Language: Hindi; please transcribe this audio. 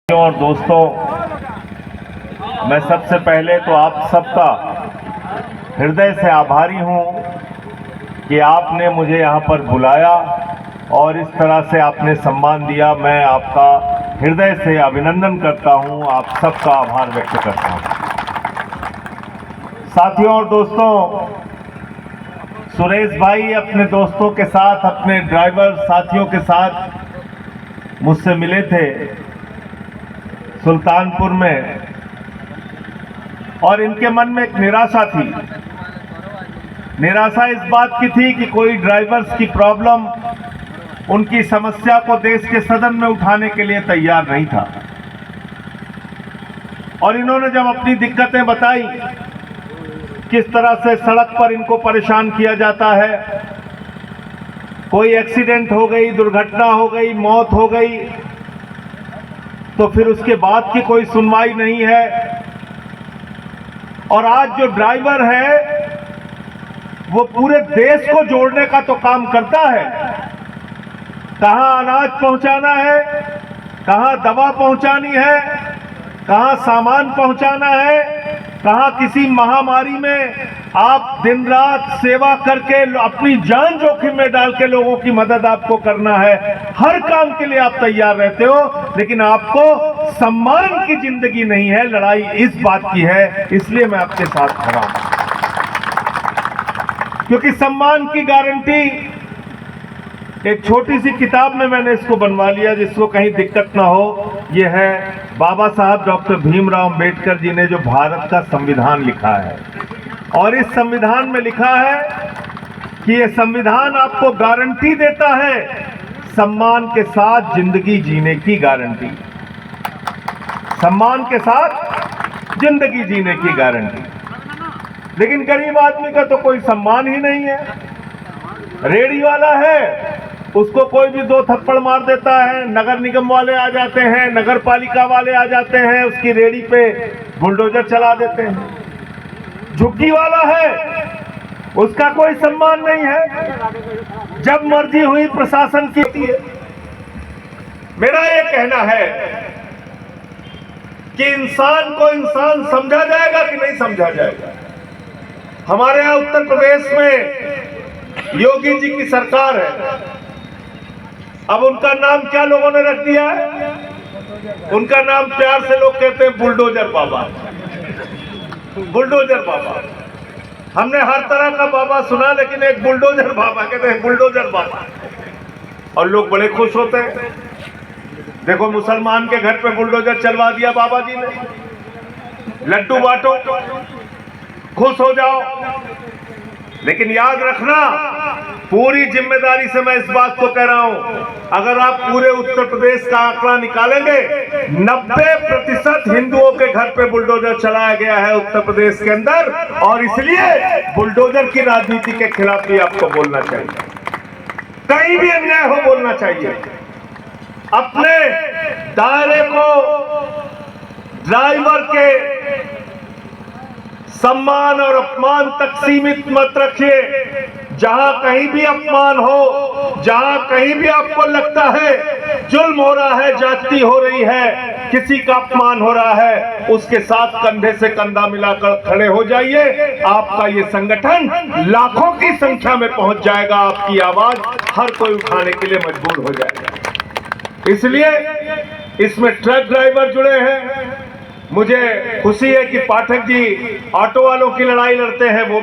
और दोस्तों, मैं सबसे पहले तो आप सबका हृदय से आभारी हूं कि आपने मुझे यहां पर बुलाया और इस तरह से आपने सम्मान दिया। मैं आपका हृदय से अभिनंदन करता हूं, आप सबका आभार व्यक्त करता हूं। साथियों और दोस्तों, सुरेश भाई अपने दोस्तों के साथ, अपने ड्राइवर साथियों के साथ मुझसे मिले थे सुल्तानपुर में, और इनके मन में एक निराशा थी। निराशा इस बात की थी कि कोई ड्राइवर्स की प्रॉब्लम, उनकी समस्या को देश के सदन में उठाने के लिए तैयार नहीं था। और इन्होंने जब अपनी दिक्कतें बताई, किस तरह से सड़क पर इनको परेशान किया जाता है, कोई एक्सीडेंट हो गई, दुर्घटना हो गई, मौत हो गई, तो फिर उसके बाद की कोई सुनवाई नहीं है। और आज जो ड्राइवर है वो पूरे देश को जोड़ने का तो काम करता है। कहां अनाज पहुंचाना है, कहां दवा पहुंचानी है, कहां सामान पहुंचाना है, कहां किसी महामारी में आप दिन रात सेवा करके अपनी जान जोखिम में डाल के लोगों की मदद आपको करना है। हर काम के लिए आप तैयार रहते हो, लेकिन आपको सम्मान की जिंदगी नहीं है। लड़ाई इस बात की है, इसलिए मैं आपके साथ खड़ा हूं, क्योंकि सम्मान की गारंटी एक छोटी सी किताब में मैंने इसको बनवा लिया, जिसको कहीं दिक्कत ना हो। ये है बाबा साहब डॉक्टर भीमराव अंबेडकर जी ने जो भारत का संविधान लिखा है, और इस संविधान में लिखा है कि ये संविधान आपको गारंटी देता है सम्मान के साथ जिंदगी जीने की गारंटी। सम्मान के साथ जिंदगी जीने की गारंटी। लेकिन गरीब आदमी का तो कोई सम्मान ही नहीं है। रेडी वाला है, उसको कोई भी दो थप्पड़ मार देता है, नगर निगम वाले आ जाते हैं, नगर पालिका वाले आ जाते हैं, उसकी रेडी पे बुलडोजर चला देते हैं। झुग्गी वाला है, उसका कोई सम्मान नहीं है। जब मर्जी हुई प्रशासन की होती है। मेरा ये कहना है कि इंसान को इंसान समझा जाएगा कि नहीं समझा जाएगा। हमारे यहां उत्तर प्रदेश में योगी जी की सरकार है। अब उनका नाम क्या लोगों ने रख दिया है? उनका नाम प्यार से लोग कहते हैं बुलडोजर बाबा। बुलडोजर बाबा। हमने हर तरह का बाबा सुना, लेकिन एक बुलडोजर बाबा कहते हैं, बुलडोजर बाबा, और लोग बड़े खुश होते हैं। देखो, मुसलमान के घर पे बुलडोजर चलवा दिया बाबा जी ने। लड्डू बांटो, खुश हो जाओ। लेकिन याद रखना, पूरी जिम्मेदारी से मैं इस बात को कह रहा हूं, अगर आप पूरे उत्तर प्रदेश का आंकड़ा निकालेंगे, 90% हिंदुओं के घर पे बुलडोजर चलाया गया है उत्तर प्रदेश के अंदर। और इसलिए बुलडोजर की राजनीति के खिलाफ भी आपको बोलना चाहिए। कहीं भी अन्याय हो बोलना चाहिए। अपने दायरे को ड्राइवर के सम्मान और अपमान तक सीमित मत रखिए। जहां कहीं भी अपमान हो, जहां कहीं भी आपको लगता है जुल्म हो रहा है, ज्यादती हो रही है, किसी का अपमान हो रहा है, उसके साथ कंधे से कंधा मिलाकर खड़े हो जाइए। आपका ये संगठन लाखों की संख्या में पहुंच जाएगा। आपकी आवाज हर कोई उठाने के लिए मजबूर हो जाएगा। इसलिए इसमें ट्रक ड्राइवर जुड़े हैं। मुझे खुशी है कि पाठक जी ऑटो वालों की लड़ाई लड़ते हैं, वो